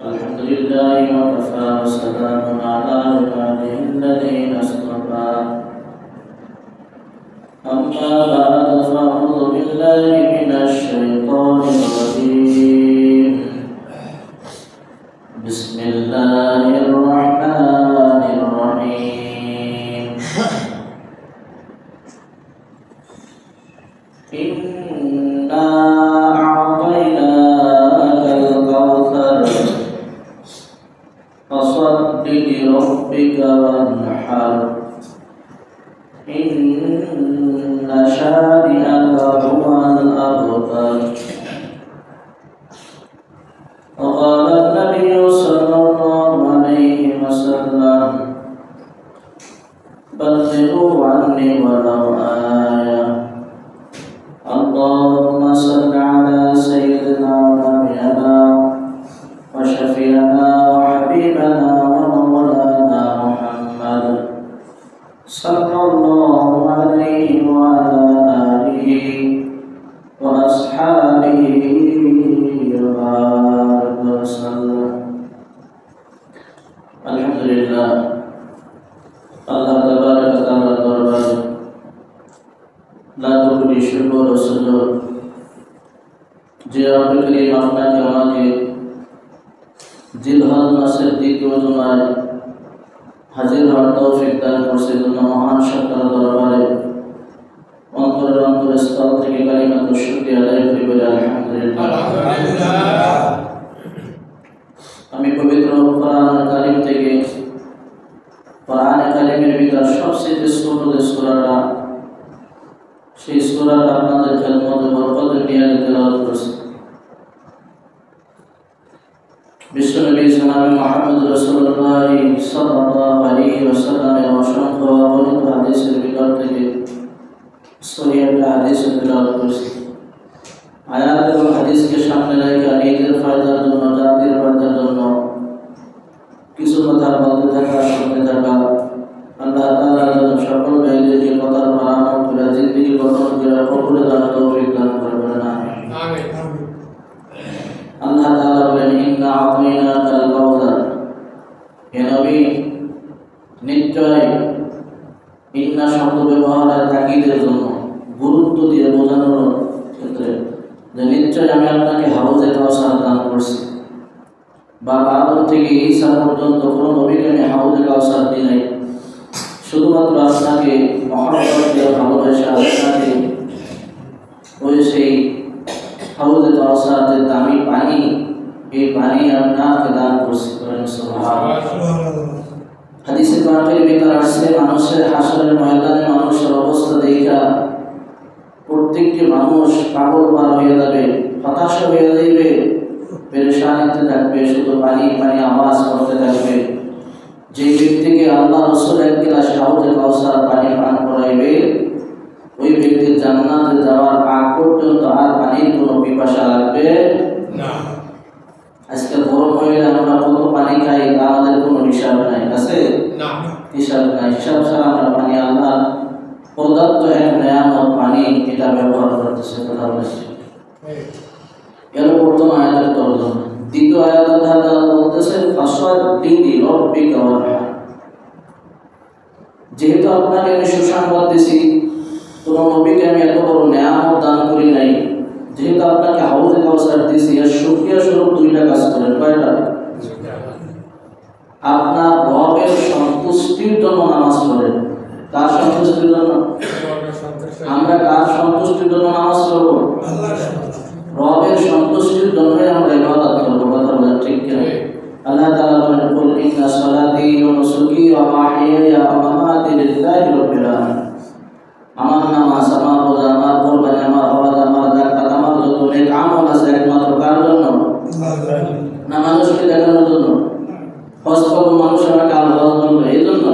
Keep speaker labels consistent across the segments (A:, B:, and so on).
A: الحمد لله وكفى وسلام على عباده الذين اصطفى أما بعد فأعوذ بالله من الشيطان الرجيم بسم الله الرحمن الرحيم إنا أعطيناك الكوثر فصل لربك وانحر إن شانئك هو الأبتر وقال النبي صلى الله عليه وسلم بلغوا عني ولو آية اللهم صل على سيدنا ونبينا وشفيعنا وحبيبنا ومولانا محمد صلى الله عليه وعلى آله وأصحابه وبارك وسلم الحمد لله الله تبارك وتعالى দরবারে লাখো কোটি শুকর ও সুজুদ যে রব্বুল করিম আপনাকে আমাকে জিলহজ মাসের দ্বিতীয় জুমায় হাজির হওয়ার তৌফিক দান করছে জন্য মহান সত্তার দরবারে অন্তরের স্থল থেকে কালিমাতুল শুকরিয়া আদায় করি বলে আলহামদুলিল্লাহ। আমি পবিত্র কোরআন কারীম থেকে কোরআন কারীমের ভিতর সবচেয়ে ছোট যে সূরাটা সেই সূরাটা আপনাদের খেদমতে বরকত নিয়ে তেলাওয়াত করছি। বিশ্বনবী জনাবে মুহাম্মদ রাসূলুল্লাহ সাল্লাল্লাহু আলাইহি ওয়াসাল্লামের অসংখ্য অগণিত হাদিসের ভিতর থেকে সহিহ হাদিস তেলাওয়াত করছি। আয়াত এবং হাদিসকে সামনে রেখে নিজের ফায়দার জন্য জাতির ফায়দার জন্য কিছু কথা বলতে থাকা শুনতে থাকা আল্লাহ তাআলার জন্য সকল ভাইদেরকে কথার পালন করে জিন্দেগি গঠন করে কবুলে দান তৌফিক দান করবেন আমিন। আল্লাহ তাআলা বলেন ইন্না আ'তাইনাকাল কাউসার, হে নবী নিশ্চয় ইন্না শব্দ ব্যবহারের তাকিদের জন্য গুরুত্ব দিয়ে বোঝানোর ক্ষেত্রে যে নিশ্চয় আমি আপনাকে হাউজে কাউসার দান করছি। বাবা আদম থেকে ঈসা পর্যন্ত কোনো নবীকে আমি হাউজে কাউসার দিই নাই, শুধুমাত্র আপনাকে মহব্বত দিয়ে ভালোবাসা আপনাকে ওই সেই হাউজে কাউসার যে দামি পানি, এই পানি আপনাকে দান করছি। হাদিসে পাকের ভিতর আসছে মানুষের হাসরের ময়দানে মানুষের অবস্থা দেখা প্রত্যেকটি মানুষ পাগল পার হয়ে যাবে, হতাশা হয়ে যাবে, পেরেশানিতে থাকবে, শুধু পানি পানি আওয়াজ করতে থাকবে। যে ব্যক্তিকে আল্লাহ রাসূল এক গ্লাস হাউজে কাউসার পানি পান করাইবে ওই ব্যক্তির জান্নাতে যাওয়ার আগ পর্যন্ত আর পানির কোনো পিপাসা লাগবে না। আজকে গরম হয়ে আমরা কত পানি খাই তা আমাদের কোনো হিসাব নাই, আছে না? হিসাব নাই। হিসাব ছাড়া আমরা পানি আল্লাহ প্রদত্ত এক নেয়ামত পানি এটা ব্যবহার করতেছে। কথা বলেছি এর প্রথম আয়াতের তর্জমা। দ্বিতীয় আয়াত আল্লাহ তাআলা বলতেছেন ফাসল্লি লিরাব্বিকা ওয়ানহার, যেহেতু আপনাকে আমি সুসংবাদ দিয়েছি, কোনো নবীকে আমি এত বড় নেয়ামত দান করি নাই, যেহেতু আপনাকে হাউজে কাউসার দিয়েছি, এর শুকরিয়া স্বরূপ দুইটা কাজ করেন। কয়টা? আপনার রবের সন্তুষ্টির জন্য নামাজ পড়েন। কার সন্তুষ্টির জন্য? আমরা কার সন্তুষ্টির জন্য নামাজ পড়ব? রবের সন্তুষ্টির জন্যই আমরা ইবাদত করব। কথা বলেন ঠিক কিনা? আল্লাহ তাআলা বলেন কুল ইন্না সালাতি ওয়া নুসুকি ওয়া মাহইয়ায়া ওয়া মামাতি লিল্লাহি রাব্বিল আলামিন। আমার নামাজ, আমার রোজা, আমার কুরবানি, আমার হজ, আমার যাকাত, আমার যত নেক আমল আছে একমাত্র কার জন্য? না মানুষকে দেখানোর জন্য? হজ করব মানুষ আমাকে আল্লাহ বলবে এই জন্য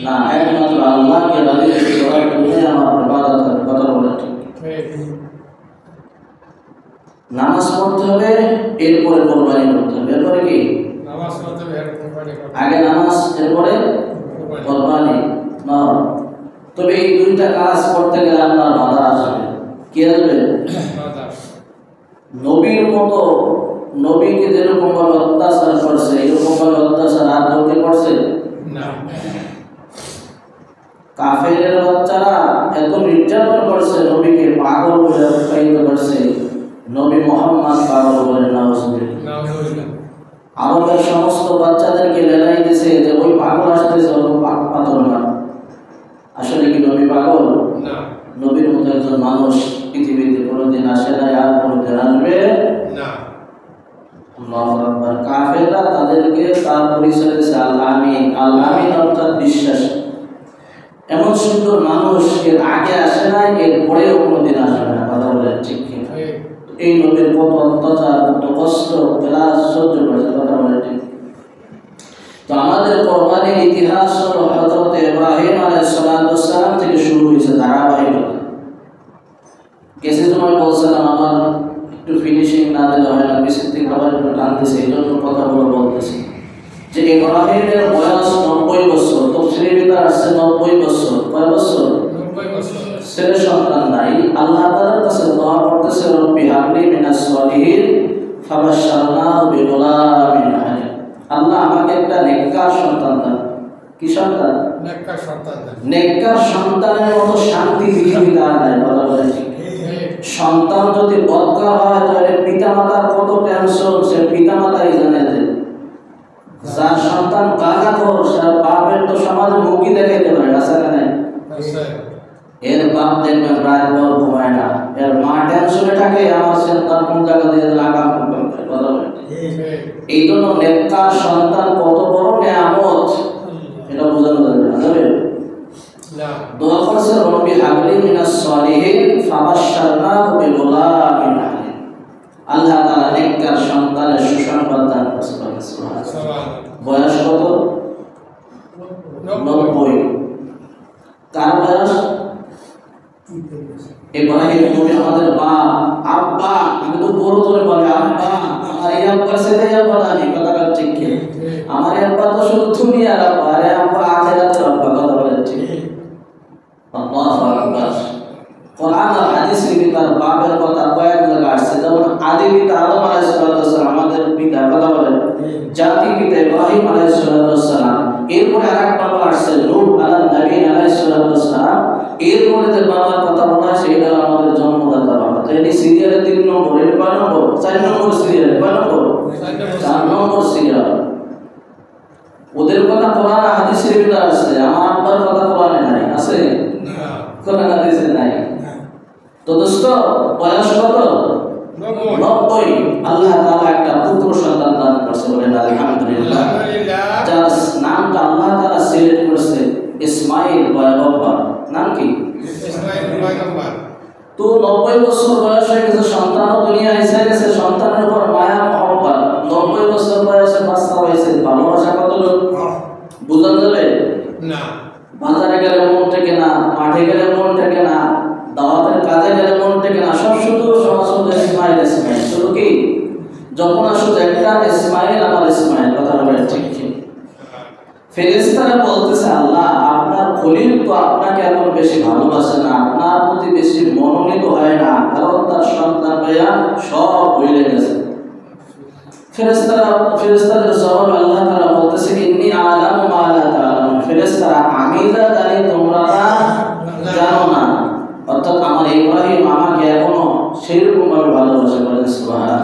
A: না, একমাত্র আল্লাহকে রাজি করার জন্যই আমার ইবাদত হবে। কথা বলেন ঠিক? নামাজ পড়তে হবে, এরপরে কুরবানি করতে হবে। এরপরে কি? নামাজ পড়তে হবে, আগে নামাজ, এরপরে কুরবানি না। তবে এই দুইটা কাজ করতে গেলে আপনার বাধা আসবে। কি আসবে? নবীর মতো নবীকে যেরকম ভাবে অত্যাচার করছে এরকম ভাবে অত্যাচার আর কাউকে করছে না। কাফেরের বাচ্চারা এত নির্যাতন করছে, নবীকে পাগল বলে আখ্যায়িত করছে, নবী মুহাম্মদ পাগল বলে নাউজুবিল্লাহ। আরবের সমস্ত বাচ্চাদেরকে লেলাই দিয়েছে যে ওই পাগল আসতেছে, ওই পাথর না। আসলে কি নবী পাগল না? নবীর মতো একজন মানুষ পৃথিবীতে কোনোদিন আসে নাই, আর কোনোদিন আসবে না। আল্লাহু আকবার। কাফেররা তাদেরকে তার পরিচয় দিয়েছে আল্লাহ আমিন। আল্লাহ আমিন অর্থাৎ বিশ্বাস। এমন সুন্দর মানুষ এর আগে আসে নাই, এর পরেও কোনোদিন আসবে না। কথা বলেন ঠিক কি? এই নবীর কত অত্যাচার, কত কষ্ট ক্লাস সহ্য করেছে। কথা বলেন ঠিক? তো আমাদের কোরবানির ইতিহাস হলো হযরত ইব্রাহিম আলাইহিস সালাম থেকে শুরু হয়েছে ধারাবাহিকতা। কেসে সময় বলছিলাম আমার একটু ফিনিশিং না দিলে হয় না, পিছন থেকে আবার একটু টানতেছে, এই জন্য কথাগুলো বলতেছি যে ইব্রাহিমের বয়স 90 বছর। তাফসীরের ভিতরে আসছে 90 বছর। কয় বছর? 90 বছর। ছেলে সন্তান নাই। আল্লাহ তাআলার কাছে দোয়া করতেছে, রব্বি হাবলি মিনাস সালিহিন ফাবাশশারনাহু বিগুলামিন হালিম। আল্লাহ আমাকে একটা নেককার সন্তান দান। কি সন্তান? নেককার সন্তান দান। নেককার সন্তানের মতো শান্তি পৃথিবীতে আর নাই। কথা বলেন ঠিক? সন্তান যদি বদকার হয় তাহলে পিতামাতার কত টেনশন সে পিতামাতাই জানে। যে যার সন্তান গাঁজাখোর সে বাপের তো সমাজে মুখই দেখাইতে পারে। আছে না নাই? এর বাপ দেখবেন রাত ভর ঘুমায় না, এর মা টেনশনে থাকে আমার সন্তান কোন জায়গা দিয়ে লাগাম করবে। কথা বলেন। এই জন্য নেককার সন্তান কত বড় নিয়ামত এটা বোঝানো যাবে না। যাবে না। দোয়া করছে রব্বি হাবলি মিনাস সালিহিন ফাবাশশারনাহু বিগুলামিন হালিম। আল্লাহ তাআলা নেককার সন্তানের সুসংবাদ দান করছে। সুবহানাল্লাহ। বয়স কত? 90। কার বয়স? ইব্রাহিম নবী আমাদের বাপ, আব্বা। আমি তো বড় ধরে বলে আব্বা, আমার এই আব্বার সাথে আব্বা জানি। কথা ঠিক কি? আমার আব্বা তো শুধু দুনিয়ার আব্বা, আরে আব্বা আখিরাতের আব্বা। কথা বলেন ঠিক? আল্লাহু আকবার। কোরআন আর হাদিসের ভিতর বাপের কথা কয়েক জায়গা আসছে। যেমন আদি পিতা আদম আলাইহিস সালাম আমাদের পিতা। কথা বলেন। জাতি পিতা ইব্রাহিম আলাইহিস সালাম। এরপরে আরেক বাবা আসছে নূহ আলাইহিস নবী আলাইহিস সালাম। এরপরে যে বাবার কথা বলা সেটা আমাদের জন্মদাতা বাবা। তো এই সিরিয়ালে 3 নম্বর, এর 5 নম্বর, 4 নম্বর সিরিয়ালে 5 নম্বর, 4 নম্বর সিরিয়াল। ওদের কথা কোরআন আর হাদিসের ভিতর আছে, আমার আব্বার কথা কোরআনে নাই। আছে না? কোরআন হাদিসে নাই। তো দোস্ত বয়স কত? 90। আল্লাহ তাআলা একটা পুত্র সন্তান দান করেছে। বলেন আলহামদুলিল্লাহ। যার নামটা আল্লাহ তাআলা সিলেক্ট করেছে ইসমাঈল পয়গম্বর। নাম কি? ইসমাঈল পয়গম্বর। তো 90 বছর বয়স হয়ে গেছে, সন্তানও দুনিয়ায় এসে গেছে, সন্তানের উপর মায়া মহব্বত। 90 বছর বয়সে বাচ্চা হয়েছে, ভালোবাসা কত বোঝা যাবে না। বাজারে গেলে মন থেকে না, মাঠে গেলে মন থেকে না, দাওয়াতের কাজে গেলে মন থেকে না, সব শুধু সমাজ ইসমাঈল ইসমাঈল। শুধু কি যখন আসলে একটা ইসমাঈল আমার ইসমাঈল। কথা বলেন ঠিক কি? ফেরেশতারা বলতেছে আল্লাহ আপনার খলিল তো আপনাকে এখন বেশি ভালোবাসে না, আপনার প্রতি বেশি মনোনীত হয় না, কারণ তার সন্তান ভাইয়া সব ভুলে গেছে। ফেরেশতাদের জবাব আল্লাহ তাআলা বলতেছে ইন্নী আ'লামু মা লা তা'লামুন। ফেরেশতারা আমি যা জানি তোমরা তা জানো না। অর্থাৎ আমার ইব্রাহিম আমাকে এখনো সেরকম ভাবে ভালোবাসে। বলেন সুবহানাল্লাহ।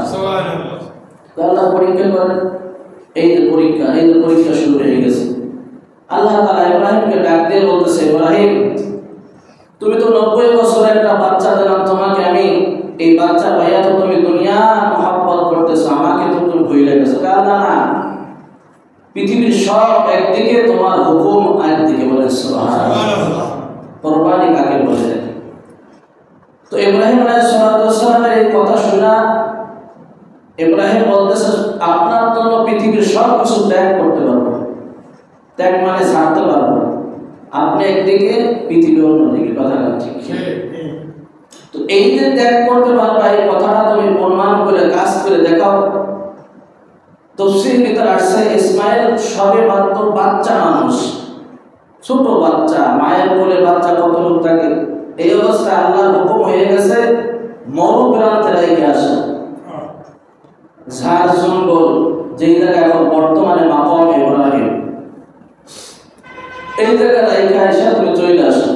A: আল্লাহ পরীক্ষা করেন। এই যে পরীক্ষা শুরু হয়ে গেছে। আল্লাহ তাআলা ইব্রাহিমকে ডাক দিয়ে বলতেছে ইব্রাহিম তুমি তো 90 বছর একটা বাচ্চা দিলাম তোমাকে আমি, এই বাচ্চা ভাইয়া তো তুমি দুনিয়া মহব্বত করতেছো, আমাকে তো তুমি ভুলে গেছো। আল্লাহ না, পৃথিবীর সব একদিকে, তোমার হুকুম আরেকদিকে। বলেন সুবহানাল্লাহ। কুরবানি কাকে বলে? তো ইব্রাহিম আলাইহিস সালামের এই কথা শুনা ইব্রাহিম বলতেছে আপনার জন্য পৃথিবীর সব কিছু ত্যাগ করতে পারবো। ত্যাগ মানে ছাড়তে পারবো। আপনি একদিকে, পৃথিবী অন্যদিকে। কথা ঠিক? তো এই যে ত্যাগ করতে পারবা, এই কথাটা তুমি প্রমাণ করে কাজ করে দেখাও। তাফসীর ভিতর আসছে ইসমাঈল সবে মাত্র বাচ্চা মানুষ, ছোট বাচ্চা, মায়ের কোলে বাচ্চা কত লোক থাকে। এই অবস্থায় আল্লাহর হুকুম হয়ে গেছে মরুপ্রান্তে রেখে আসো। ঝাড় জঙ্গল, যেই জায়গা এখন বর্তমানে মাকাম ইব্রাহিম, এই জায়গায় রাইখা এসে তুমি চলে আসো।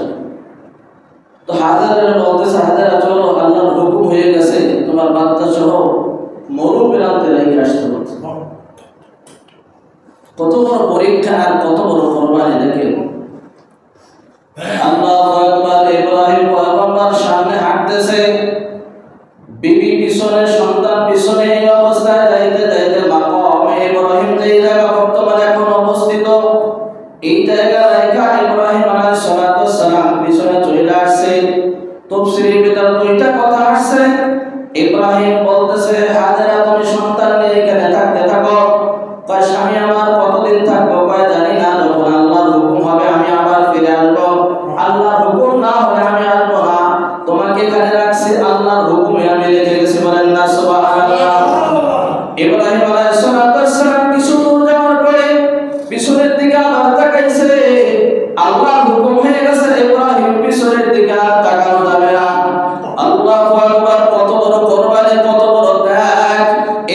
A: তো হাজারের বলতেছে, হাজারা চলো, আল্লাহর হুকুম হয়ে গেছে, তোমার বাচ্চা সহ মরু প্রান্তে রাইখা আসতে বলছে। কত বড় পরীক্ষা আর কত বড় কোরবানি দেখেন। আল্লাহু আকবার। ইব্রাহিম পয়গম্বর সামনে হাঁটতেছে, বিবি পিছনে, সন্তান পিছনে, এই অবস্থায় যাইতে যাইতে মাকাম ইব্রাহিম যেই জায়গা বর্তমানে এখন অবস্থিত, এই জায়গা রাইখা ইব্রাহিম আলাইহিস সালাতু ওয়াস সালাম পিছনে চলে আসছে। তাফসীরের ভিতর দুইটা কথা আসছে। ইব্রাহিম বলতেছে, হাজেরা তুমি সন্তান নিয়ে এখানে থাকতে থাকো। কয় স্বামী আমার কতদিন থাকবো? কয় জানি না, যখন আল্লাহর হুকুম হবে আমি আবার ফিরে আসবো। আল্লাহর হুকুম না হলে আমি আসবো না, তোমাকে এখানে রাখছি, আল্লাহর হুকুমে আমি রেখে গেছি। বলেন না সুবহানাল্লাহ। ইব্রাহিম আলাইহিস সালাতু ওয়াস সালাম কিছু দূর যাওয়ার পরে পিছনের দিকে আবার তাকাইছে। আল্লাহর হুকুম হয়ে গেছে, ইব্রাহিম পিছনের দিকে আর তাকানো যাবে না। আল্লাহু আকবার। কত বড় কোরবানি, কত বড় ত্যাগ।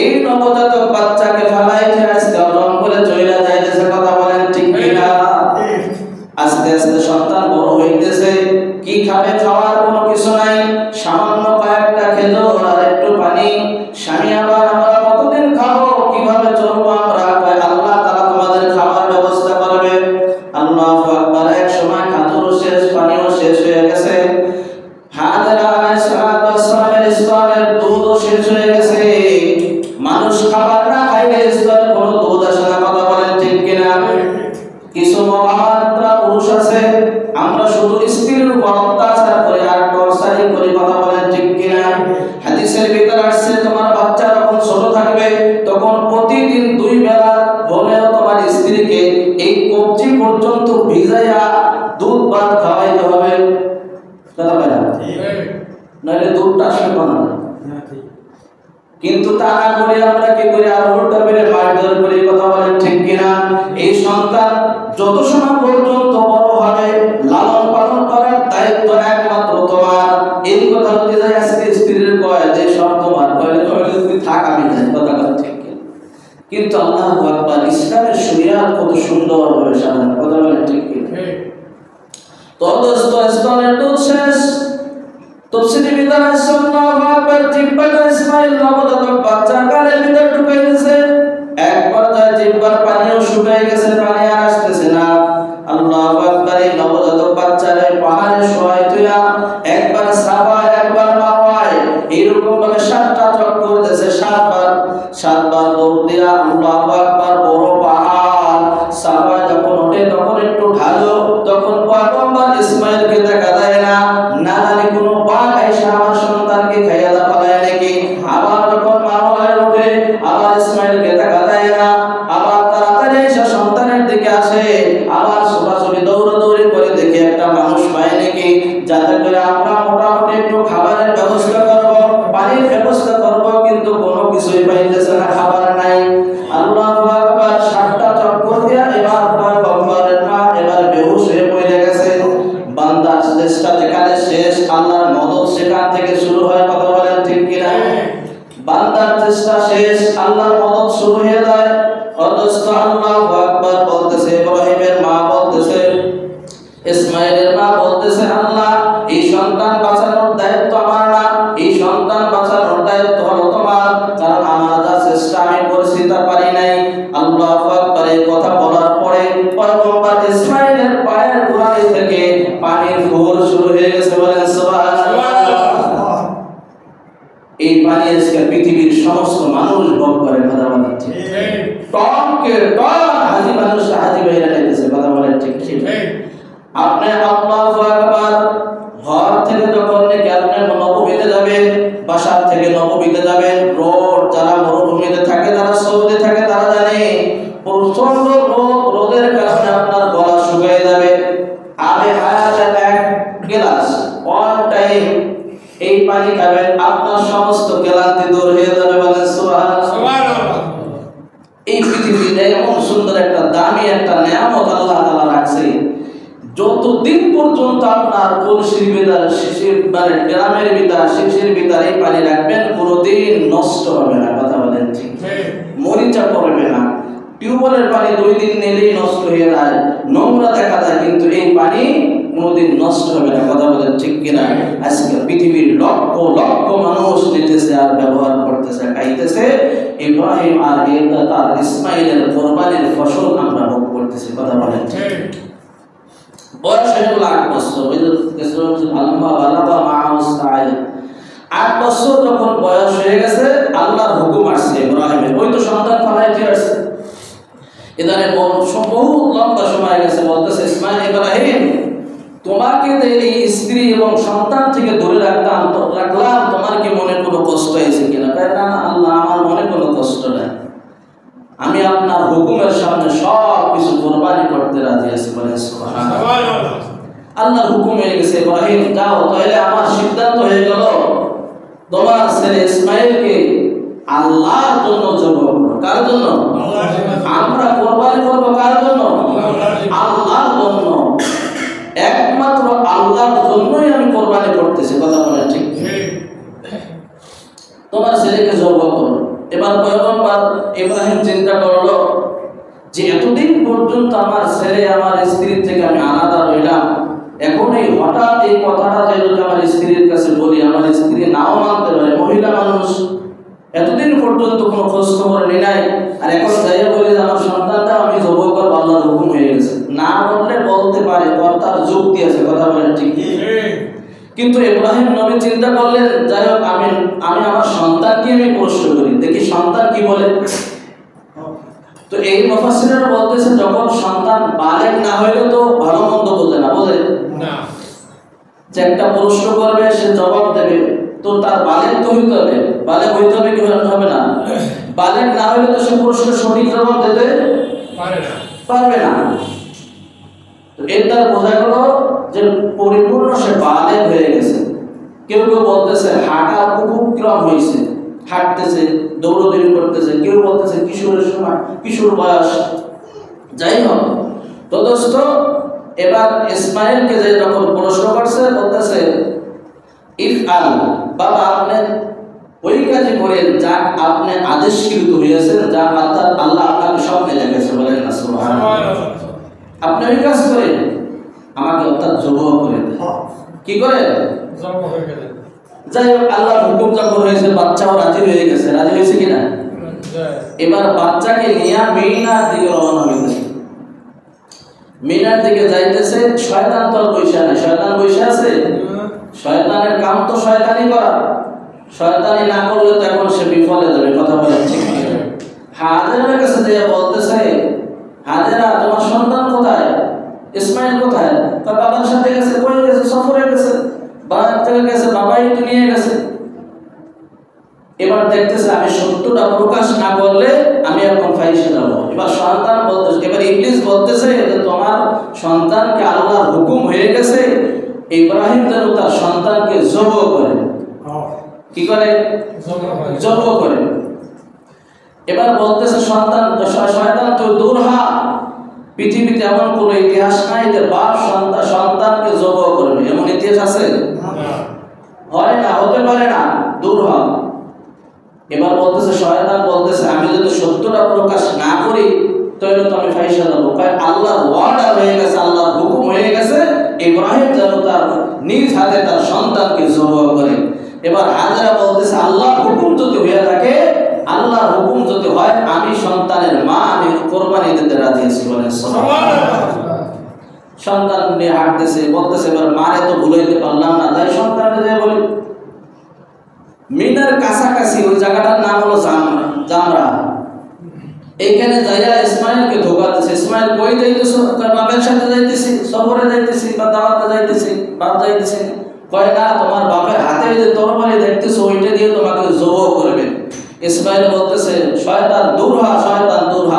A: এই নবজাতক বাচ্চাকে ফালাইতে আজকে রং করে চলে যাইতেছে। কথা বলেন ঠিক কিনা? আস্তে আস্তে সন্তান বড় হইতেছে, কি খাবে? খাওয়ার কোনো কিছু নাই, সামান্য কয়েকটা খেজুর আর একটু পানি। স্বামী আবার আমরা কতদিন খাবো, কিভাবে চলবো আমরা? আল্লাহ তাআলা তোমাদের খাবার ব্যবস্থা করবে। আল্লাহু আকবার। এক সময় খাজুরও শেষ, পানিও শেষ হয়ে গেছে। হাজেরা আলাইহিস সালাতু ওয়াস সালামের স্তনের দুধও শেষ হয়ে গেছে। মানুষ খাবার না খাইলে স্তনে কোনো দুধ আসে না। কথা বলেন ঠিক কিনা? কিছু মহামাত্রা পুরুষ আছে, আমরা শুধু স্ত্রীর উপর অত্যাচার করে আর টর্চারিং করি। কথা বলেন ঠিক কিনা? হাদিসের ভিতর আসছে, তোমার বাচ্চা যখন ছোট থাকবে তখন প্রতিদিন 2 বেলা হলেও তোমার স্ত্রীকে এই কবজি পর্যন্ত ভিজাইয়া দুধ ভাত খাওয়াইতে হবে। কথা বলেন, নইলে দুধটা আসবে না। কিন্তু তা না করে আমরা কি করি? আর উল্টা বেড়ে মারধর করি। কথা বলেন ঠিক কিনা? এই সন্তান যত সময় পর্যন্ত বড় হবে, লালন পালন করার দায়িত্ব একমাত্র তোমার। এই কথা যদি যায় আজকে স্ত্রীর কয় যে সব তোমার, কইলে তুমি থাক, আমি যাই। কথা বলেন ঠিক কিনা? কিন্তু আল্লাহু আকবার, ইসলামের শরিয়াত কত সুন্দরভাবে সাজানো। কথা বলেন ঠিক কিনা? তো দোস্ত, স্তনের দুধ শেষ। তাফসীরের ভিতর আছে, আল্লাহু আকবার, জিহ্বাটা ইসমাঈল নবজাতক বাচ্চার গালের ভিতর ঢুকাই দিয়েছে। এক পর্যায়ে জিহ্বার পানিও শুকিয়ে গেছে, পানি আর আসতেছে না। আল্লাহু আকবার। এই নবজাতক বাচ্চারে পাহাড়ে শোয়াই তুইয়া একবার সাফা একবার মারওয়ায় এরকম ভাবে 7টা চক্কর দিয়েছে। 7বার দৌড় দিয়া আল্লাহু আকবার। বড় পাহাড় সাফা যখন ওঠে তখন একটু ঢালো, তখন পয়গম্বর ইসমাঈলকে দেখা যায় না, না জানি কোনো বাঘ এসে আমার সন্তানকে খাইয়া ফেলায় নাকি। আবার যখন মারওয়ায় ওঠে আবার ইসমাঈলকে দেখা যায় না, আবার তাড়াতাড়ি এসে সন্তানের দিকে আসে, আবার ছোটাছুটি দৌড়াদৌড়ি করে দেখে একটা মানুষ পায় নাকি, যাতে করে আমরা মোটামুটি একটু খাবারের ব্যবস্থা করব, পানির ব্যবস্থা করব, কিন্তু কোনো কিছুই পাইতেছে না, খাবার নাই। আল্লাহু আকবার। 7টা চক্কর দিয়া এবার পয়গম্বরের মা এবার বেহুশ হয়ে পড়ে গেছে। বান্দার চেষ্টা যেখানে শেষ, আল্লাহর মদদ সেখান থেকে শুরু হয়। কথা বলেন ঠিক কিনা? বান্দার চেষ্টা শেষ, আল্লাহর মদদ শুরু হয়ে যায়। অথচ আল্লাহু আকবার বলতেছে, ইব্রাহিমের মা বলতেছে, ইসমাঈলের মা বলতেছে, আল্লাহ এই সন্তান বাঁচানোর দায়িত্ব আমার না, এই সন্তান বাঁচানোর দায়িত্ব হলো তোমার, কারণ আমার যা চেষ্টা আমি করেছি তা পারি নাই। আল্লাহু আকবার। এই কথা বলার পরে পয়গম্বর ইসমাঈলের পায়ের গোড়ালি থেকে পানির ফোঁড় শুরু হয়ে গেছে। বলেন সুবহানাল্লাহ। এই পানি আজকে পৃথিবীর সমস্ত মানুষ ভোগ করে। কথা বলেন ঠিক? টনকে টন হাজি মানুষ হাজি বাইরে নিতেছে। কথা বলেন ঠিক? আপনি আল্লাহু আকবার। ঘর থেকে যখন নাকি আপনি নববীতে যাবেন, বাসার থেকে নববীতে যাবেন, রোড যারা মরুভূমিতে থাকে, যারা সৌদি থাকে, তারা জানে প্রচন্ড রোদের কারণে আপনার গলা শুকিয়ে যাবে। আবে হায়াতে 1 গ্লাস অল টাইম এই পানি খাবেন, আপনার সমস্ত ক্লান্তি দূর হয়ে যাবে। বলেন সুবহানাল্লাহ। এই পৃথিবীতে এমন সুন্দর একটা দামি একটা নিয়ামত আল্লাহ তাআলা রাখছে, যতদিন পর্যন্ত আপনার কলসির ভিতর শিশির, মানে ড্রামের ভিতর শিশির ভিতর এই পানি রাখবেন, কোনোদিন নষ্ট হবে না। কথা বলেন ঠিক? টিউবওয়েলের পানি 2 দিন নিলেই নষ্ট হয়ে যায়, নোংরা দেখা যায়, কিন্তু এই পানি কোনোদিন নষ্ট হবে না। কথা বলেন ঠিক কিনা? আজকে পৃথিবীর লক্ষ লক্ষ মানুষ নিতেছে আর ব্যবহার করতেছে, খাইতেছে। ইব্রাহিম আর তার ইসমাইলের কোরবানির ফসল আমরা ভোগ করতেছি। কথা বলেন ঠিক? বয়স হয়ে গেল 8 বছর। ওই যে আল্লাহ বালাবা মাউসাই 8 বছর যখন বয়স হয়ে গেছে, আল্লাহর হুকুম আসছে ইব্রাহিমের। ওই তো সন্তান ফালাইতে আসছে। এদারে বহু লম্বা সময় গেছে, বলতেছে ইসমাইল, ইব্রাহিম তোমাকে এই স্ত্রী এবং সন্তান থেকে দূরে রাখলাম, তোমার কি মনে কোনো কষ্ট হয়েছে কিনা? না আল্লাহ, আমার মনে কোনো কষ্ট নাই, আমি আপনার হুকুমের সামনে সব কিছু কোরবানি করতে রাজি আছি। বলেন সুবহানাল্লাহ। আল্লাহর হুকুম হয়ে গেছে, ইব্রাহিম যাও, তাহলে আমার সিদ্ধান্ত হয়ে গেল, তোমার ছেলে ইসমাইলকে আল্লাহর জন্য জবাই করো। কার জন্য? আমরা কোরবানি করব কার জন্য? আল্লাহর জন্য। একমাত্র আল্লাহর জন্যই আমি কোরবানি করতেছি। কথা বলেন ঠিক? তোমার ছেলেকে জবাই করো। এবার পয়গম্বর ইব্রাহিম চিন্তা করলো যে এতদিন পর্যন্ত আমার ছেলে আমার স্ত্রীর থেকে আমি আলাদা রইলাম, এখন এই হঠাৎ এই কথাটা যদি আমার স্ত্রীর কাছে বলি, আমার স্ত্রী নাও মানতে পারে, মহিলা মানুষ, এতদিন পর্যন্ত কোনো খোঁজ খবর নেই নাই, আর এখন যাইয়া বলি যে আমার সন্তানটা আমি জবাই করব, আল্লাহর হুকুম হয়ে গেছে। না বললে বলতে পারে, তার যুক্তি আছে। কথা বলেন ঠিক? কিন্তু ইব্রাহিম নবী চিন্তা করলেন, যাই হোক আমি আমার সন্তানকে আমি প্রশ্ন করি, দেখি সন্তান কি বলে। তো এই মুফাসসিররা বলতেছে, যখন সন্তান বালেগ না হইলে তো ভালো মন্দ বোঝে না, বোঝে না, যে একটা প্রশ্ন করবে সে জবাব দেবে, তো তার বালেগ তো হইতে হবে। বালেগ হইতে হবে কি হবে না? বালেগ না হইলে তো সে প্রশ্নের সঠিক জবাব দিতে পারবে না। তো এর দ্বারা বোঝা গেল যে পরিপূর্ণ সে বালেগ হয়ে গেছে। কেউ কেউ বলতেছে হাঁটার উপক্রম হয়েছে, হাঁটতেছে, দৌড়দৌড়ি করতেছে, কেউ বলতেছে কিশোরের সময়, কিশোর বয়স। যাই হোক, তদস্ত এবার ইসমাইলকে যে যখন প্রশ্ন করছে, বলতেছে ইফআল, বাবা আপনি ওই কাজই করেন যা আপনি আদেশকৃত হয়েছেন, যা আল্লাহ আপনাকে স্বপ্নে দেখেছে। বলেন না সুবহানাল্লাহ। আপনি ওই কাজ করেন, আমাকে অর্থাৎ জবাই করে দেন। কি করে? জবাই হয়ে গেল। যাই হোক, আল্লাহর হুকুম যখন হয়েছে, বাচ্চাও রাজি হয়ে গেছে। রাজি হয়েছে কিনা? এবার বাচ্চাকে নিয়ে মিনার দিকে রওনা হয়েছে। মিনার দিকে যাইতেছে, শয়তান তো বৈশা নাই। শয়তান বৈশা আছে? শয়তানের কাম তো শয়তানি করা, শয়তানি না করলে তো এখন সে বিফলে যাবে। কথা বলেন ঠিক? হাজেরার কাছে যে বলতেছে, হাজেরা তোমার সন্তান কোথায়? ইসমাইল কোথায়? তার বাবার সাথে গেছে। কই গেছে? সফরে গেছে। বাবার থেকে গেছে, বাবাই তো নিয়ে গেছে। এবার দেখতেছে আমি সত্যটা প্রকাশ না করলে আমি এখন ফাইসে যাব। এবার সন্তান বলতেছে, এবার ইবলিস বলতেছে যে তোমার সন্তানকে আল্লাহর হুকুম হয়ে গেছে, ইব্রাহিম যেন তার সন্তানকে জবাই করে। কি করে? জবাই করে। এবার বলতেছে সন্তান, শয়তান তো দূর হ, পৃথিবীতে এমন কোন ইতিহাস নাই যে বাপ সন্তানকে জবাই করবে, এমন ইতিহাস আছে? হয় না, হতে পারে না, দূর হ। এবার বলতেছে শয়তান বলতেছে আমি যদি সত্যটা প্রকাশ না করি তাহলে তো আমি ফাইসা যাব। আল্লাহর ওয়াদা হয়ে গেছে, আল্লাহর হুকুম হয়ে গেছে, ইব্রাহিম যেন তার নিজ হাতে তার সন্তানকে জবাই করে। এবার হাজেরা বলতেছে আল্লাহর হুকুম যদি হয়ে থাকে, আল্লাহর হুকুম যদি হয়, আমি সন্তানের মা, আমি কোরবানি দিতে রাজি আছি। বলেন সুবহানাল্লাহ। সন্তান নিয়ে হাঁটতেছে, বলতেছে এবার মারে তো ভুলাইতে পারলাম না, তাই সন্তানকে যে বলি। মিনার কাছাকাছি ওই জায়গাটার নাম হলো জামরা। এইখানে যাইয়া ইসমাইলকে ধোকা দিচ্ছে। ইসমাইল কই যাইতেছো? বাবার সাথে যাইতেছি, সফরে যাইতেছি, বা দাওয়াতে যাইতেছি, বাপ যাইতেছি। কয় না, তোমার বাপের হাতে যে তরবারি দেখতেছো ওইটা দিয়ে তোমাকে জবাই করবে। ইসমাইল বলতেছে শয়তান দূর হ, শয়তান দূর হ।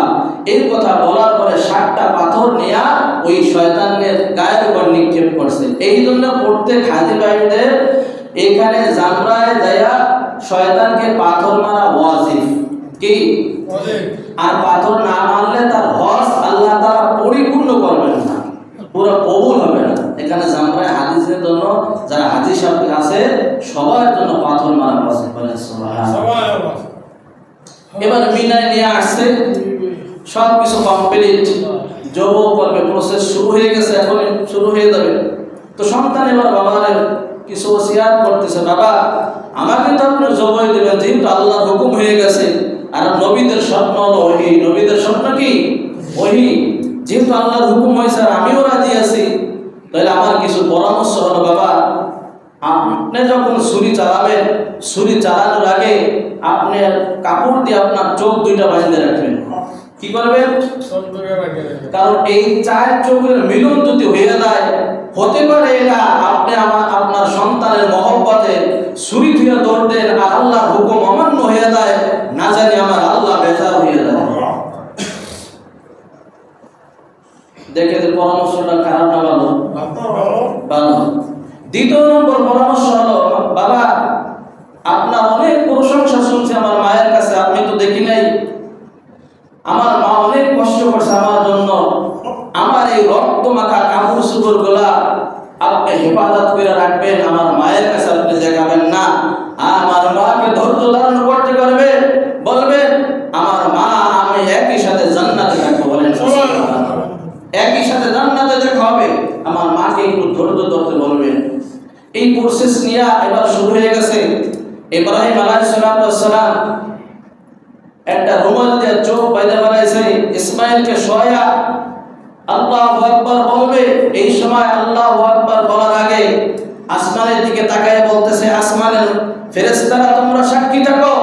A: এই কথা বলার পরে 7টা পাথর নিয়ে ওই শয়তানের গায়ের উপর নিক্ষেপ করছে। এই জন্য প্রত্যেক হাজী ভাইদের এখানে জামরায় যায়া শয়তানকে পাথর মারা ওয়াজিব। কি আর পাথর না মারলে তার হজ আল্লাহ তাআলা পরিপূর্ণ করবেন না, পুরো কবুল হবে না। এখানে জামরায় হাদিসের জন্য যারা হাজি সাহেব আছে সবার জন্য পাথর মারা ওয়াজিব। বলেন সুবহানাল্লাহ। এবার মিনায় নিয়ে আসছে, সব কিছু কমপ্লিট, জব করবে, প্রসেস শুরু হয়ে গেছে, এখন শুরু হয়ে যাবে। তো সন্তান এবার বাবার কিছু ওসিয়াত করতেছে, বাবা আমাকে তো আপনি জবই দেবেন, যেহেতু আল্লাহর হুকুম হয়ে গেছে, আর নবীদের স্বপ্ন হলো ওহী, নবীদের স্বপ্ন কি ওহী, যেহেতু আল্লাহর হুকুম হয়েছে আর আমিও রাজি আছি, তাহলে আমার কিছু পরামর্শ হলো, বাবা আপনি যখন ছুরি চালাবেন, ছুরি চালানোর আগে আপনি কাপড় দিয়ে আপনার চোখ দুইটা বাঁধে রাখবেন। কি করবেন? কারণ এই চার চোখের মিলন যদি হয়ে যায়, হতে পারে এটা আপনি আপনার সন্তানের মহব্বতে ছুরি ধুয়ে দৌড় দেন আর আল্লাহর হুকুম অমান্য হয়ে যায়, না জানি আমার আল্লাহ বেজার হয়ে যায়। দেখে যে পরামর্শটা খারাপ না ভালো? ভালো। দ্বিতীয় নম্বর পরামর্শ হলো, বাবা আপনার অনেক প্রশংসা শুনছি আমার মায়ের কাছে, আপনি তো দেখি নাই, আমার মা অনেক কষ্ট করছে আমার জন্য, আমার এই রক্ত মাখা কাপড় চোপড় গুলা আপনি হেফাজত করে রাখবেন, আমার মায়ের কাছে আপনি দেখাবেন না। আমার মাকে ধৈর্য ধারণ করতে করবে, বলবেন আমার মা আমি একই সাথে জান্নাতে থাকবো, বলেন একই সাথে জান্নাতে দেখা হবে, আমার মাকে একটু ধৈর্য ধরতে বলবেন। এই প্রসেস নিয়ে এবার শুরু হয়ে গেছে। ইব্রাহিম আলাইহিস সালাম একটা রুমাল দিয়ে চোখ বাইরে বানাইছে, ইসমাইলকে শোয়া আল্লাহু আকবার বলবে। এই সময় আল্লাহু আকবার বলার আগে আসমানের দিকে তাকায় বলতেছে, আসমানের ফেরেশতারা তোমরা সাক্ষী থাকো,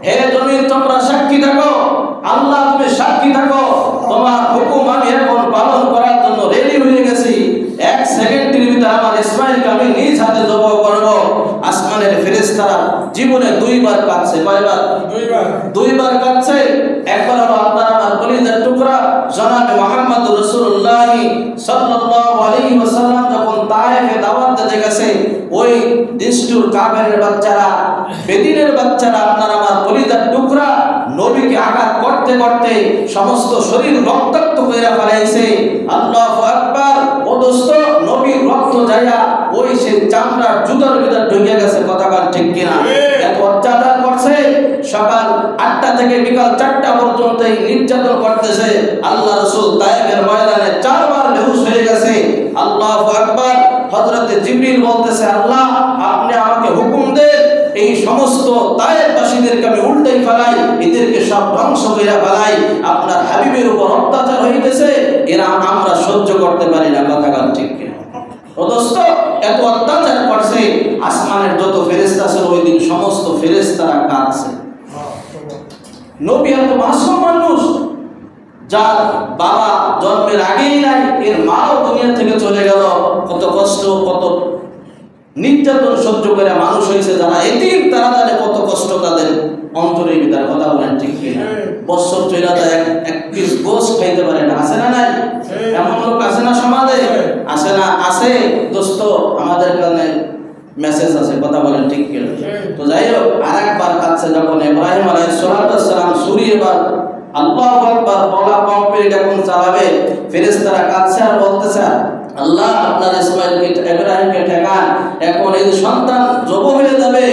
A: হে জমিন তোমরা সাক্ষী থাকো, আল্লাহ তুমি সাক্ষী থাকো, তোমার হুকুম আমি এখন পালন করার জন্য রেডি হয়ে গেছি। এক সেকেন্ডের ভিতরে আমার ইসমাইলকে আমি নিজ হাতে জবাহ করব। আসমানের ফেরেশতারা জীবনে দুইবার কাঁদছে, কয়বার? দুইবার কাঁদছে। একবার হলো আপনার আমার কলিজার টুকরা জনাবে মুহাম্মদ রাসূলুল্লাহ সাল্লাল্লাহু আলাইহি ওয়াসাল্লাম যখন তায়েফে দাওয়াত দিতে গেছে, ওই দিশটুর কাফেরের বাচ্চারা, বেদিনের বাচ্চারা আপনার আমার কলিজার টুকরা নবীকে আঘাত করতে করতে সমস্ত শরীর রক্তাক্ত করে ফেলাইছে। আল্লাহু আকবার। ও দোস্ত, নবীর রক্ত যায়া ওই সে চামড়ার জুতার ভিতর ঢুকে গেছে, কথা বল ঠিক কিনা? এত অত্যাচার করছে, সকাল 8টা থেকে বিকাল 4টা পর্যন্ত এই নির্যাতন করতেছে। আল্লাহ রাসূল তায়েফের ময়দানে 4 বার বেহুশ হয়ে গেছে। আল্লাহু আকবার। হযরত জিবরিল বলতেছে, আল্লাহ আপনি আমাকে হুকুম দেন, এই সমস্ত তায়েফবাসীদেরকে আমি উল্টাই ফেলাই, এদেরকে সব ধ্বংস করে ফেলাই, আপনার হাবিবের উপর অত্যাচার হইতেছে, এরা আমরা সহ্য করতে পারি না, কথা বল ঠিক কিনা? ও দোস্ত, এত অত্যাচার করছে, আসমানের যত ফেরেশতা ছিল ওই দিন সমস্ত ফেরেশতারা কাঁদছে। নবী এত মাসুম মানুষ, যার বাবা জন্মের আগেই নাই, এর মাও দুনিয়া থেকে চলে গেল, কত কষ্ট কত নির্যাতন সহ্য করে মানুষ হয়েছে যারা এতিম, তারা জানে কত কষ্ট তাদের অন্তরের ভিতর, কথা বলেন ঠিক কিনা? বছর চলে যায় এক পিস গোশ খাইতে পারে না, আছে না নাই? এমন লোক আছে না সমাজে? আছে না? আছে দোস্ত, আমাদের কারণে মেসেজ আছে, কথা বলেন ঠিক কিনা? তো যাই হোক, আরেকবার কাছে যখন ইব্রাহিম আলাইহিস সালাম ছুরি এবার আল্লাহু আকবার বলা কমপ্লিট এখন চালাবে, ফেরেশতারা কাছে আর বলতেছে, আল্লাহ আপনার ইব্রাহিমকে ঠেকান, এখন এই সন্তান জব হয়ে যাবে,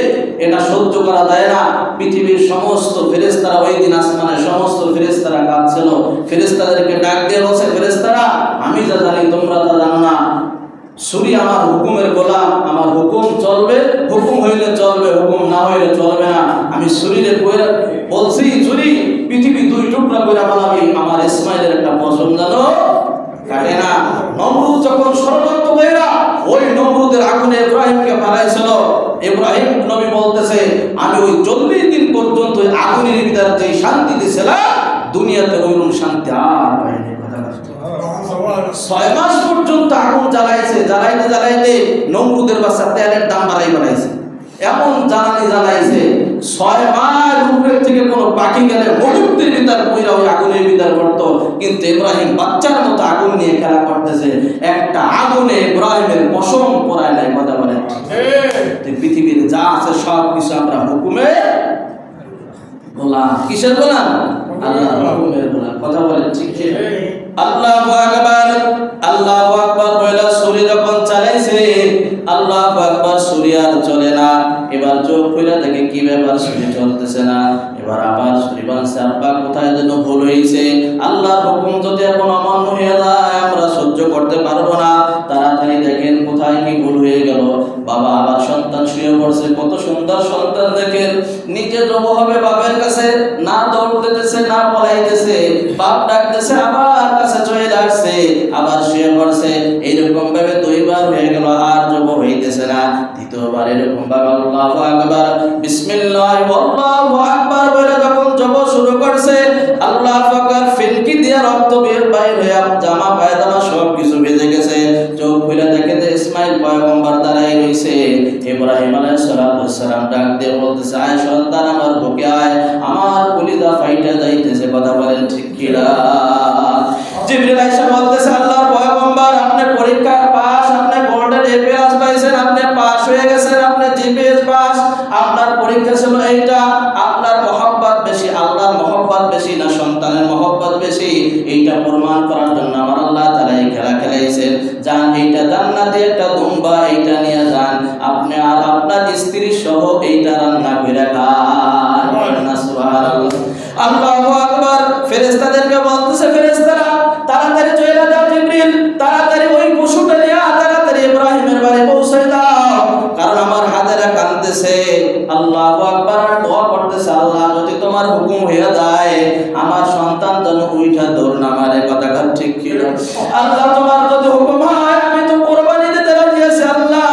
A: এটা সহ্য করা যায় না। পৃথিবীর সমস্ত ফেরেশতারা ওই দিন আসমানের সমস্ত ফেরেশতারা কাঁদছিল। ফেরেশতাদেরকে ডাক দিয়ে বলছে, ফেরেশতারা আমি যা জানি তোমরা তা জানো না, ছুরি আমার হুকুমের গোলাম, আমার হুকুম চলবে, হুকুম হইলে চলবে, হুকুম না হইলে চলবে না। আমি ছুরিরে বলছি, ছুরি পৃথিবী 2 টুকরা করে বানাবি, আমার ইসমাইলের একটা পশম জানো কাটে না। নমরুদ যখন ষড়যন্ত্র কইরা ওই নমরুদের আগুনে ইব্রাহিমকে ফালাইছিল, ইব্রাহিম নবী বলতেছে, আমি ওই 40 দিন পর্যন্ত ওই আগুনের ভিতর যে শান্তি দিছিলাম, দুনিয়াতে ওইরকম শান্তি আর পাইনি। 6 মাস পর্যন্ত আগুন জ্বালাইছে, জ্বালাইতে জ্বালাইতে নমরুদের বাচ্চা তেলের দাম বাড়াই বাড়াইছে, এমন জ্বালানি জ্বালাইছে 6 মাস উপরের থেকে কোনো পাখি গেলে মুহূর্তের ভিতর পইরা ওই আগুনের ভিতর পড়তো। কিন্তু ইব্রাহিম বাচ্চার মতো আগুন নিয়ে খেলা করতেছে, একটা আগুনে ইব্রাহিমের পশম পরায় নাই, কথা বলেন ঠিক? পৃথিবীর যা আছে সব কিছু আমরা হুকুমে গোলাম। কিসের গোলাম? আল্লাহর হুকুমের গোলাম, কথা বলেন ঠিক কি? আল্লাহু আকবার। আল্লাহু আকবার বলে ছুরি যখন চালাইছে, আল্লাহু আকবার, ছুরি আর চলে না। এবার চোখ খুলে দেখে কি ব্যাপার, ছুরি চলতেছে না। এবার আবার ছুরি বানছে, আব্বা কোথায় যেন ভুল হয়েছে, আল্লাহর হুকুম যদি এখন অমান্য হয়ে যায় আমরা সহ্য করতে পারবো না, তাড়াতাড়ি দেখেন কোথায় কি ভুল হয়ে গেল। বাবা আবার সন্তান শুয়ে পড়ছে, কত সুন্দর সন্তান দেখেন, নিজে জব হবে বাপের কাছে, না দৌড় দিতেছে না পলাইতেছে, বাপ ডাকতেছে আবার কাছে চলে আসছে, আবার শুয়ে পড়ছে। এইরকম ভাবে দুইবার হয়ে গেল, আর জব হইতেছে না। দ্বিতীয়বার এরকম ভাবে আল্লাহু আকবার বিসমিল্লাহ আল্লাহু আকবার বলে যখন জব শুরু করছে, আল্লাহু আকবার ফিনকি দিয়ে রক্ত বের বাইর হয়ে জামা পায়জামা সব কিছু ভেজে গেছে। চোখ খুলে দেখে যে ইসমাইল পয়গম্বর দাঁড়াই রইছে। ইব্রাহিম আলাইহিস সালাম ডাক দিয়ে বলতেছে, আয় সন্তান আমার বুকে আয়, আমার কলিজা ফাইটা যাইতেছে। কথা বলেন ঠিক কি না? জিবরিল আয়েশা বলতেছে, আল্লাহর পয়গম্বর আপনি পরীক্ষা পাস, আপনি গোল্ডেন এ প্লাস পাইছেন, আপনি পাস হয়ে গেছেন, আপনি জিপিএস পাস। আপনার পরীক্ষা ছিল এইটা, আপনার মহব্বত বেশি, আল্লাহর মহব্বত বেশি না সন্তানের মহব্বত বেশি, এইটা প্রমাণ করার জন্য আমার আল্লাহ তাআলা এই খেলা খেলাইছেন। যান এইটা জান্নাতে একটা দুম্বা, এইটা নিয়ে যান, আপনি আর আপনার স্ত্রী সহ এইটা রান্না করে খান। সুবহানাল্লাহ, আল্লাহু আকবার। ফেরেশতাদেরকে বলতেছে, ফেরেশতারা তাড়াতাড়ি চলে যাও, জিবরিল তাড়াতাড়ি ওই পশুটা নিয়ে তাড়াতাড়ি ইব্রাহিমের বাড়ি পৌঁছে দাও, কারণ আমার হাতেরা কাঁদতেছে। আল্লাহু আকবার, দোয়া করতেছে, আল্লাহ যদি তোমার হুকুম হয়ে যায় আমার সন্তান যেন উইঠা দৌড় না মারে। কথা ঠিক কি না? আল্লাহ তোমার যদি হুকুম হয় আমি তো কুরবানি দিতে রাজি আছি, আল্লাহ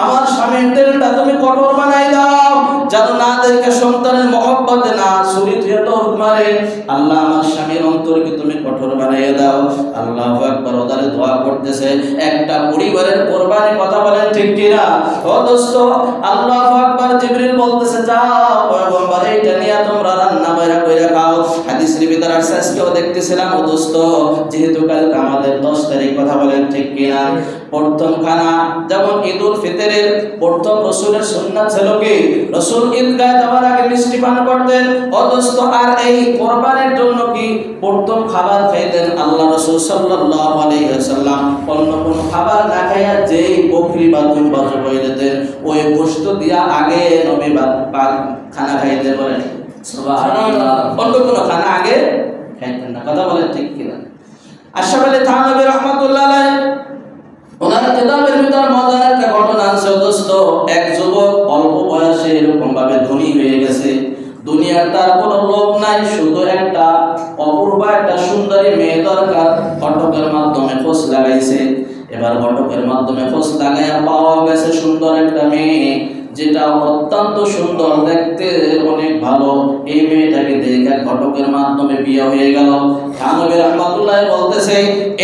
A: আমার স্বামীর দিলটা তুমি কঠোর বানাই দাও, যেন না দেখে সন্তানের মহব্বতে না ছুরি দিয়ে দৌড় মারে। আল্লাহ আমার স্বামীর অন্তরকে তুমি কঠোর বানাইয়া দাও। আল্লাহু আকবার, ওদারে দোয়া করতেছে। একটা পরিবারের কুরবানি, কথা বলেন ঠিক কি না? ও দোস্ত, আল্লাহু আকবার। জিবরিল বলতেছে, যাও পয়গম্বর এইটা নিয়ে তোমরা রান্না বাইরা কইরা খাও। হাদিসের ভিতর আসছে, আজকেও দেখতেছিলাম ও দোস্ত, যেহেতু কালকে আমাদের 10 তারিখ, কথা বলেন ঠিক কি না? প্রথম খানা যেমন ঈদুল ফিতরের প্রথম রাসূলের সুন্নাত ছিল কি রাসূল ঈদগাহে যাওয়ার আগে মিষ্টি পান করতেন। ও দোস্ত, আর এই কুরবানির জন্য কি প্রথম খাবার খাইতেন আল্লাহ রাসূল সাল্লাল্লাহু আলাইহি ওয়াসাল্লাম। অন্য কোনো খাবার না খাইয়া যেই বকরি বা দুম্বা জবাই দিতেন, ওই গোশত দিয়া আগে নবী খানা খাইতে বলেন সুবহানাল্লাহ। অন্য কোনো খানা আগে খাইতেন না। কথা বলেন ঠিক কি না? আশরাফ আলী থানভী রাহমাতুল্লাহ আলাইহি ওনার কিতাবের ভিতর মজার একটা ঘটনা আছে। দোস্ত, এক যুবক অল্প বয়সে এরকম ভাবে ধনী হয়ে গেছে, দুনিয়ার তার কোনো লোভ নাই, শুধু একটা অপূর্বা একটা সুন্দরী মেয়ে দরকার। ঘটকের মাধ্যমে খোঁজ লাগাইছে। এবার ঘটকের মাধ্যমে খোঁজ লাগাইয়া পাওয়া গেছে সুন্দর একটা মেয়ে, যেটা অত্যন্ত সুন্দর, দেখতে অনেক ভালো। এই মেয়েটাকে দেখে ঘটকের মাধ্যমে বিয়ে হয়ে গেল। থানভী রাহমাতুল্লাহ বলতেছে,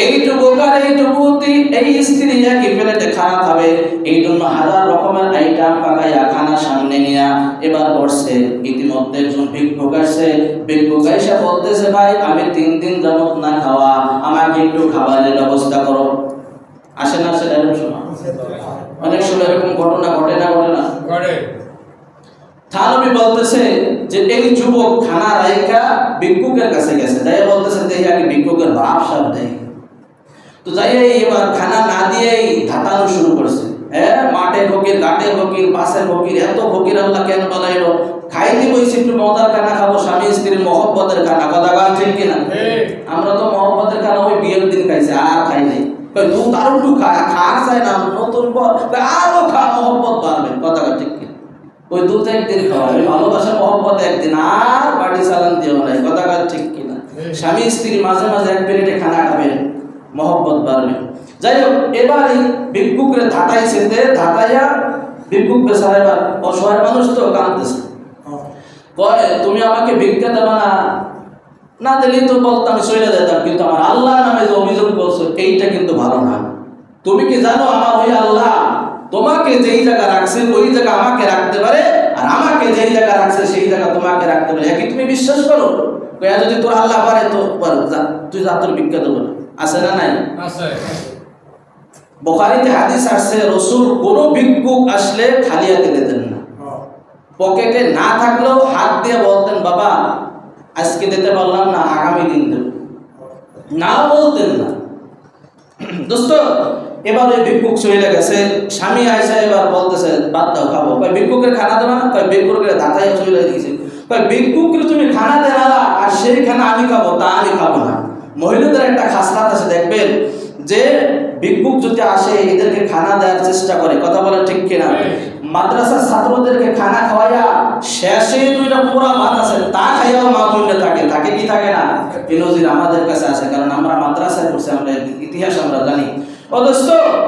A: এই যুবক আর এই যুবতী এই স্ত্রী একই প্লেটে খানা খাবে, এই জন্য হাজার রকমের আইটেম পাকাইয়া খানা সামনে নিয়া এবার বসছে। ইতিমধ্যে একজন ভিক্ষুক আসছে। ভিক্ষুক এসে বলতেছে, ভাই আমি 3 দিন যাবত না খাওয়া, আমাকে একটু খাবারের ব্যবস্থা করো। আসে না? সেটা শোনা অনেক সময় এরকম ঘটনা ঘটে না? ঘটে না? ঘটে। থানভী বলতেছে যে এই যুবক খানা রাইখা ভিক্ষুকের কাছে গেছে, যাই বলতেছে দেখি আগে ভিক্ষুকের ভাব সাপ দেয়। তো যাই এবার খানা না দিয়েই ধাতানো শুরু করছে। হ্যাঁ, মাঠে ফকির, ঘাটে ফকির, পাশের ফকির, এত ফকির আল্লাহ কেন বানাইলো? খাইতে বইছি একটু মজার খানা খাবো, স্বামী স্ত্রীর মহব্বতের খানা। কথা গান ঠিক কিনা? আমরা তো মহব্বতের খানা ওই বিয়ের দিন খাইছি, আর খাই নাই। দুধ আরো একটু খাওয়া চায় না, নতুন পর আরো খা, মহব্বত বাড়বে। কথা ঠিক কিনা? ওই দুধ একদিন খাওয়া, ভালোবাসা মহব্বত একদিন, আর বাড়ি চালান দিও নাই। কথা ঠিক কিনা? স্বামী স্ত্রী মাঝে মাঝে এক প্লেটে খানা খাবেন, মহব্বত বাড়বে। যাই হোক, এবারই ভিক্ষুকরে ধাতাইছে, ধাতাইয়া ভিক্ষুক বেচারা এবার অসহায় মানুষ তো কাঁদতেছে, কয় তুমি আমাকে ভিক্ষা দেবা না? না দিলেই তো বলতাম চলে যেতাম, কিন্তু আমার আল্লাহ নামে যে অভিযোগ করছো এইটা কিন্তু ভালো না। তুমি কি জানো আমার ওই আল্লাহ তোমাকে যেই জায়গা রাখছে ওই জায়গা আমাকে রাখতে পারে, আর আমাকে যেই জায়গা রাখছে সেই জায়গা তোমাকে রাখতে পারে। একই তুমি বিশ্বাস করো? যদি তোর আল্লাহ পারে তো তুই যা, তোর ভিক্ষা দেবো না। আছে না নাই? বুখারীতে হাদিস আসছে, রাসূল কোন ভিক্ষুক আসলে খালি হাতে দিতেন না। পকেটে না থাকলেও হাত দিয়ে বলতেন, বাবা আজকে দিতে পারলাম না, আগামী দিন দেব, না বলতেন না। দোস্ত, এবার ওই ভিক্ষুক চলে গেছে। স্বামী আয়সা এবার বলতেছে বাদ দাও, খাবো। ভিক্ষুকের খানা দেবে না? ভিক্ষুকের ধাতাই চলে দিয়েছে। ভিক্ষুককে তুমি খানা দেন আর সেই খানা আমি খাবো, তা আমি খাবো না। মহিলাদের একটা খাসলাত আছে, দেখবেন যে ভিক্ষুক যদি আসে এদেরকে খানা দেওয়ার চেষ্টা করে, কথা বলে ঠিক কিনা? মাদ্রাসার ছাত্রদেরকে খানা খাওয়াইয়া শেষে দুইটা পুরা ভাত আছে তা খাইয়াও মা বললে থাকে কি থাকে না? এই নজির আমাদের কাছে আছে, কারণ আমরা মাদ্রাসায় পড়ছি, আমরা ইতিহাস আমরা জানি। অথচ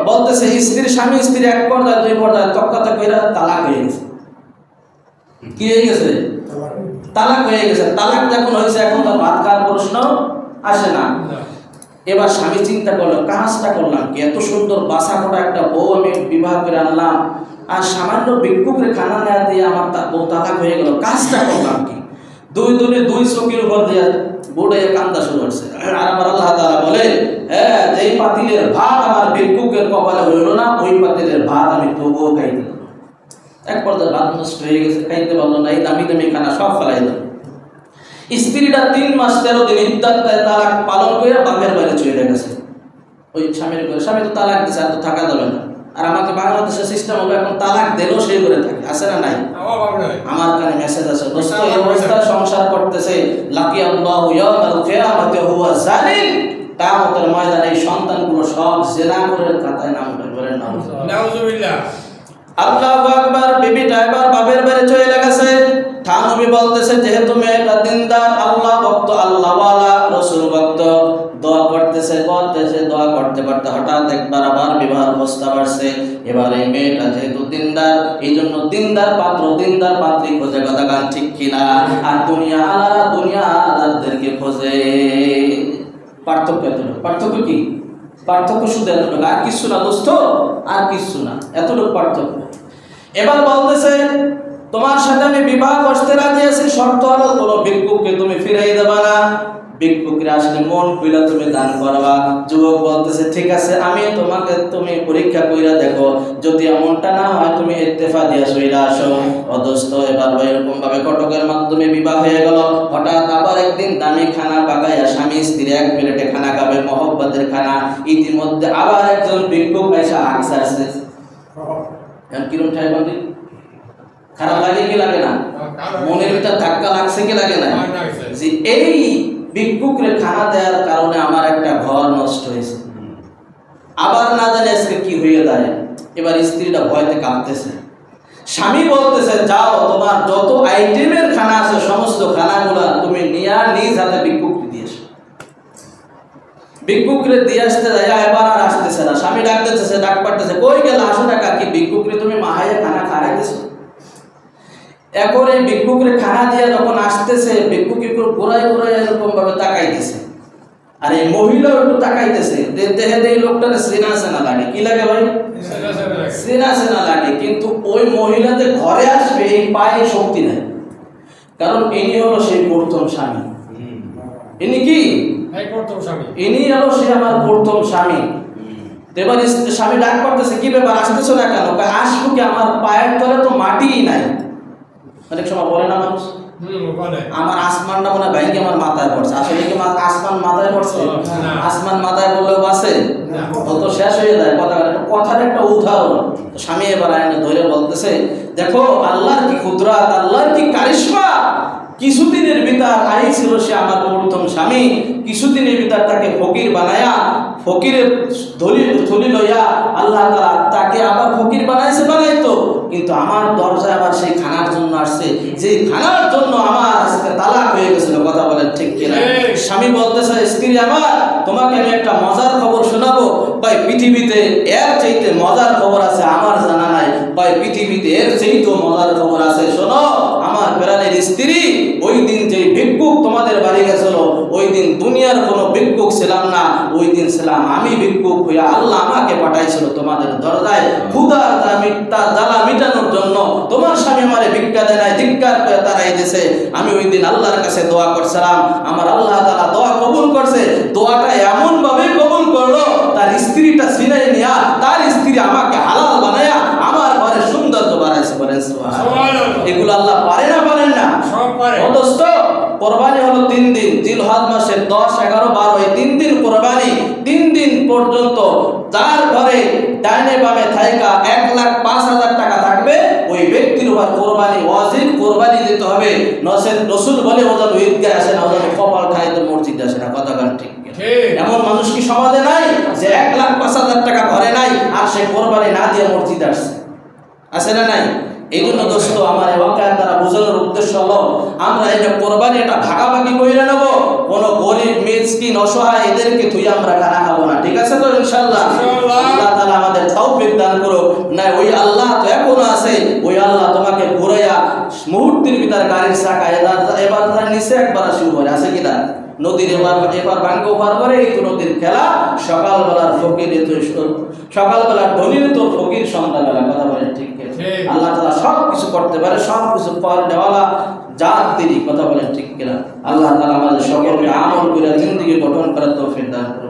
A: বলতেছে স্বামী স্ত্রী এক পর্যায়ে দুই পর্যায়ে তক্কাতে কইরা তালাক হয়ে গেছে। কি হয়ে গেছে? তালাক হয়ে গেছে। তালাক যখন হয়েছে এখন তো ভাত খাওয়ার প্রশ্ন আসে না। এবার স্বামী চিন্তা করলো, কাজটা করলাম কি, এত সুন্দর বাসা করা একটা বউ আমি বিবাহ করে আনলাম, আর সামান্য ভিক্ষুকের খানা নেওয়া দিয়ে আমার বউ তালাক হয়ে গেল, কাজটা করলাম কি? দুই দুনে দুই চোখের উপর দিয়ে বুড়ে কান্দা শুরু করছে। আর আমার আল্লাহ তাআলা বলে, হ্যাঁ, যেই পাতিলের ভাত আমার ভিক্ষুকের কপালে হইল না, ওই পাতিলের ভাত আমি তবুও খাইতে পারবো। এক পর্যায়ে ভাত নষ্ট হয়ে গেছে, খাইতে পারলো না, এই দামি দামি খানা সব ফেলাই দিল। স্ত্রীটা 3 মাস 13 দিন ইদ্দাত তালাক পালন করে বাপের বাড়ি চলে গেছে। ওই স্বামীর করে, স্বামী তো তালাক দিছে, আর তো থাকা যাবে না। আর আমাকে বাংলাদেশের সিস্টেম হবে এখন তালাক দিলেও সেই করে থাকে, আছে না নাই? আমার কানে মেসেজ আছে, দোস্ত এই অবস্থায় সংসার করতেছে, লাকি আল্লাহু ইয়াউমাল কিয়ামাতি হুয়া জালিম, কিয়ামতের ময়দানে এই সন্তানগুলো সব জিনা করে খাতায় নাম বলেন না, নাউজুবিল্লাহ। আল্লাহু আকবার। বিবিটা এবার বাপের বাড়ি চলে গেছে। থানবী বলতেছে, যেহেতু মেয়েটা দিনদার, আল্লাহ ভক্ত, আল্লাহওয়ালা, রাসূল ভক্ত, দোয়া করতেছে দোয়া করতে করতে হঠাৎ একবার আবার বিবাহের প্রস্তাব আসছে। এবার এই মেয়েটা যেহেতু দিনদার, এই জন্য দিনদার পাত্র দিনদার পাত্রী খোঁজে, কথা গান ঠিক কিনা? আর দুনিয়া আলাদা, দুনিয়া আলাদাদেরকে খোঁজে। পার্থক্য এতটুকু। পার্থক্য কি? পার্থক্য শুধু এতটুকু, আর কিছু না দোস্ত, আর কিছু না, এতটুকু পার্থক্য। এবার বলতেছে, তোমার সাথে আমি বিবাহ করতে রাজি আছি, শর্ত হলো কোনো ভিক্ষুককে তুমি ফিরাই দেবা না, ভিক্ষুকরা আসলে মন খুইলা তুমি দান করবা। যুবক বলতেছে, ঠিক আছে, আমি তোমাকে তুমি পরীক্ষা কইরা দেখো, যদি এমনটা না হয় তুমি ইত্তেফা দিয়া সইরা আসো। অদস্ত এবার এরকম ভাবে কটকের মাধ্যমে বিবাহ হয়ে গেল। হঠাৎ আবার একদিন দামি খানা পাকাইয়া স্বামী স্ত্রী এক প্লেটে খানা খাবে, মহব্বতের খানা। ইতিমধ্যে আবার একজন ভিক্ষুক এসে হাঁক ছাড়ছে। কিরম ঠাই পাবি? খারাপ লাগে কি লাগে না? মনের ভিতর ধাক্কা লাগছে কি লাগে না? যে এই ভিক্ষুকরে খানা দেওয়ার কারণে আমার একটা ঘর নষ্ট হয়েছে, আবার না জানি আজকে কি হয়ে দাঁড়ায়। এবার স্ত্রীটা ভয়তে কাঁদতেছে। স্বামী বলতেছে, যাও, তোমার যত আইটেমের খানা আছে সমস্ত খানাগুলা তুমি নিয়ে নিজ হাতে ভিক্ষুককে দিয়ে এসো। ভিক্ষুকরে দিয়ে আসতে যায়, এবার আর আসতেছে না। স্বামী ডাকতেছে, ডাক পাঠতেছে, কই গেল, আসো না কাকি, ভিক্ষুকরে তুমি মাহাইয়ে খানা খাওয়াইতেছো। এখন এই ভিক্ষুকরে খানা দিয়ে যখন আসতেছে, ভিক্ষুক একটু ঘোরায় ঘোরায় এরকম ভাবে তাকাইতেছে, আর এই মহিলাও একটু তাকাইতেছে। দেহে এই লোকটার চেনা চেনা লাগে। কি লাগে ভাই? চেনা চেনা লাগে। কিন্তু ওই মহিলা যে ঘরে আসবে এই পায়ে শক্তি নেই, কারণ ইনি হলো সেই প্রথম স্বামী। ইনি কি? ইনি হলো সে আমার প্রথম স্বামী। এবার স্বামী ডাক করতেছে, কি ব্যাপার, আসতেছো না কেন? আসবো কি, আমার পায়ের তলে তো মাটিই নাই। অনেক সময় বলে না মানুষ, আমার আসমানটা মনে হয় ভাইকে আমার মাথায় পড়ছে। আসলে কি আসমান মাথায় পড়ছে? আসমান মাথায় পড়লেও বাসে তো শেষ হয়ে যায়। কথার একটা উদাহরণ। স্বামী এবার আইনে ধরে বলতেছে, দেখো আল্লাহর কি কুদরত, আল্লাহর কি কারিশমা। কিছুদিনের ভিতর ছিল সে আমার প্রথম স্বামী, কিছুদিনের ভিতর তাকে ফকির বানায়া, ফকিরের থলি লইয়া আল্লাহ তাআলা তাকে আবার ফকির বানাইতো। কিন্তু আমার দরজায় আবার সেই খানার জন্য আসছে, যে খানার জন্য আমার আজকে তালাক হয়ে গেছিল। কথা বলেন ঠিক কিনা? স্বামী বলতেছে, স্ত্রী আমার, তোমাকে আমি একটা মজার খবর শোনাবো। ভাই পৃথিবীতে এর চাইতে মজার খবর আছে আমার জানা নাই। ভাই পৃথিবীতে এর চাইতে মজার খবর আছে, শোনো। আমার প্রাণের স্ত্রী, ওই দিন যে ভিক্ষুক তোমাদের বাড়ি গেছিল, ওই দিন দুনিয়ার কোনো ভিক্ষুক ছিলাম না, ওই দিন ছিলাম আমি ভিক্ষুক হইয়া। আল্লাহ আমাকে পাঠাইছিল তোমাদের দরজায় ক্ষুধার জ্বালা মিটানোর জন্য। তোমার স্বামী আমারে ভিক্ষা দেয় নাই, ধিক্কার করে তারাই দিয়েছে। আমি ওই দিন আল্লাহর কাছে দোয়া করছিলাম, আমার আল্লাহ তাআলা দোয়া কবুল করছে। দোয়াটা এমন ভাবে কবুল করলো, তার স্ত্রীটা ছিনাই নিয়া তার স্ত্রী আমাকে হালাল বানায়া আমার ঘরে সৌন্দর্য বাড়াইছে। বলেন সুবহানাল্লাহ। এগুলো আল্লাহ পারে না? পারেন না? সব পারে। অথচ কোরবানি হলো 3 দিন, জিলহজ মাসের 10, 11, 12 এই 3 দিন কোরবানি। 3 দিন পর্যন্ত যার ঘরে ডাইনে বামে থাইকা 1,05,000 টাকা থাকবে, ওই ব্যক্তির উপর কোরবানি ওয়াজিব, কোরবানি দিতে হবে। নসেদ রসুল বলে ওজন ঈদগাহে আসে না, ওজন কপাল খায় তো মসজিদে আসে না। কথা গান ঠিক? এমন মানুষ কি সমাজে নাই যে 1,05,000 টাকা ঘরে নাই আর সে কোরবানি না দিয়ে মসজিদে আসছে? আছে না নাই? এই জন্য দোস্ত আমার ওয়াকাত দ্বারা বোঝানোর উদ্দেশ্য হলো আমরা এটা কোরবানি এটা ভাগাভাগি করে নেব, কোন গরিব মিসকিন অসহায় এদেরকে তুই আমরা খানা খাবো না। ঠিক আছে তো ইনশাআল্লাহ? আল্লাহ তাআলা আমাদের তৌফিক দান করুক। না ওই আল্লাহ তো এখনো আছে, ওই আল্লাহ তোমাকে ঘুরাইয়া মুহূর্তের ভিতর গাড়ির চাকা এবার তার নিচে একবার শুরু করে আছে কিনা নদীর এবার ভাঙ্গ পার করে। এই তো নদীর খেলা, সকালবেলার ফকির তো সকালবেলার ধনীর তো ফকির সন্ধ্যাবেলা। কথা বলেন ঠিক? আল্লাহ তাআলা সব কিছু করতে পারে, সব কিছু পাওয়ার দেওয়ালা জাত তিনি। কথা বলেন ঠিক কিনা? আল্লাহ তাআলা আমাদের সকলকে আমল করে জিন্দেগি গঠন করার তৌফিক দান করুন।